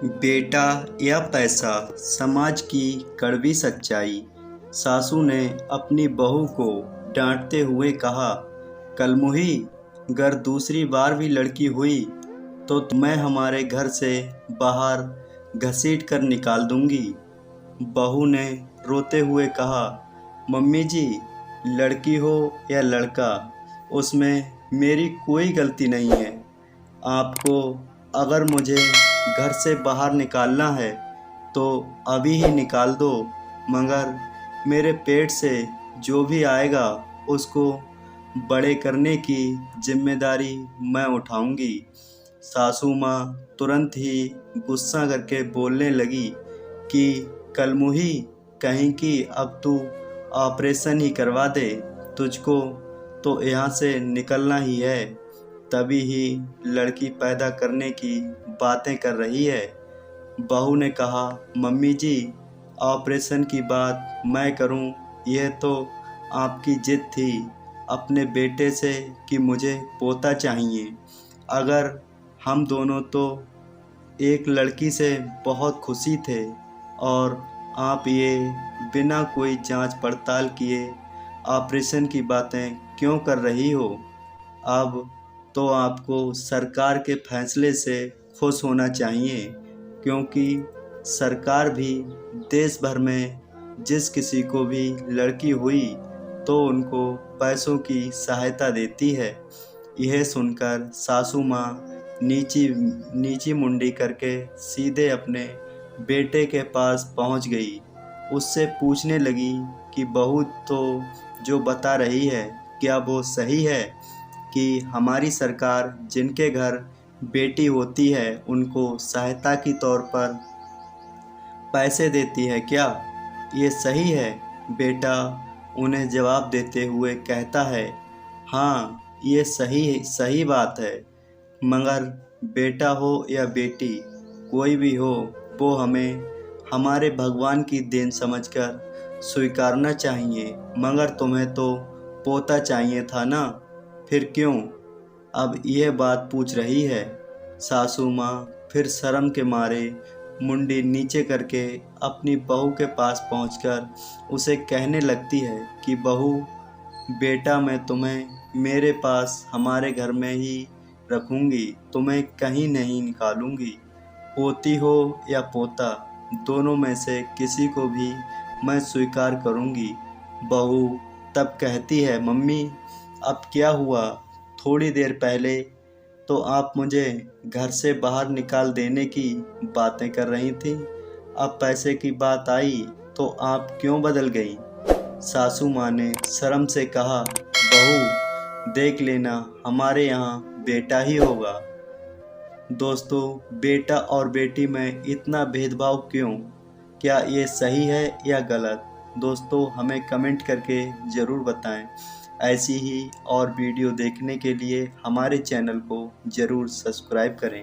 बेटा या पैसा, समाज की कड़वी सच्चाई। सासू ने अपनी बहू को डांटते हुए कहा, कलमुही, अगर दूसरी बार भी लड़की हुई तो मैं हमारे घर से बाहर घसीट कर निकाल दूंगी। बहू ने रोते हुए कहा, मम्मी जी, लड़की हो या लड़का, उसमें मेरी कोई गलती नहीं है। आपको अगर मुझे घर से बाहर निकालना है तो अभी ही निकाल दो, मगर मेरे पेट से जो भी आएगा उसको बड़े करने की जिम्मेदारी मैं उठाऊंगी। सासू माँ तुरंत ही गुस्सा करके बोलने लगी कि कलमुही, कहीं कि अब तू ऑपरेशन ही करवा दे, तुझको तो यहाँ से निकलना ही है, तभी ही लड़की पैदा करने की बातें कर रही है। बहू ने कहा, मम्मी जी, ऑपरेशन की बात मैं करूं, यह तो आपकी जिद थी अपने बेटे से कि मुझे पोता चाहिए। अगर हम दोनों तो एक लड़की से बहुत खुशी थे और आप ये बिना कोई जांच पड़ताल किए ऑपरेशन की बातें क्यों कर रही हो? अब तो आपको सरकार के फैसले से खुश होना चाहिए, क्योंकि सरकार भी देश भर में जिस किसी को भी लड़की हुई तो उनको पैसों की सहायता देती है। यह सुनकर सासू माँ नीची नीची मुंडी करके सीधे अपने बेटे के पास पहुँच गई। उससे पूछने लगी कि बहू तो जो बता रही है, क्या वो सही है कि हमारी सरकार जिनके घर बेटी होती है उनको सहायता के तौर पर पैसे देती है क्या? ये सही है? बेटा उन्हें जवाब देते हुए कहता है, हाँ, ये सही सही बात है, मगर बेटा हो या बेटी, कोई भी हो, वो हमें हमारे भगवान की देन समझकर स्वीकारना चाहिए। मगर तुम्हें तो पोता चाहिए था ना, फिर क्यों अब यह बात पूछ रही है? सासू माँ फिर शर्म के मारे मुंडी नीचे करके अपनी बहू के पास पहुंचकर उसे कहने लगती है कि बहू, बेटा मैं तुम्हें मेरे पास हमारे घर में ही रखूंगी, तुम्हें कहीं नहीं निकालूंगी। पोती हो या पोता, दोनों में से किसी को भी मैं स्वीकार करूंगी। बहू तब कहती है, मम्मी, अब क्या हुआ? थोड़ी देर पहले तो आप मुझे घर से बाहर निकाल देने की बातें कर रही थी, अब पैसे की बात आई तो आप क्यों बदल गई? सासू माँ ने शर्म से कहा, बहू, देख लेना, हमारे यहाँ बेटा ही होगा। दोस्तों, बेटा और बेटी में इतना भेदभाव क्यों? क्या ये सही है या गलत? दोस्तों, हमें कमेंट करके ज़रूर बताएं। ऐसी ही और वीडियो देखने के लिए हमारे चैनल को ज़रूर सब्सक्राइब करें।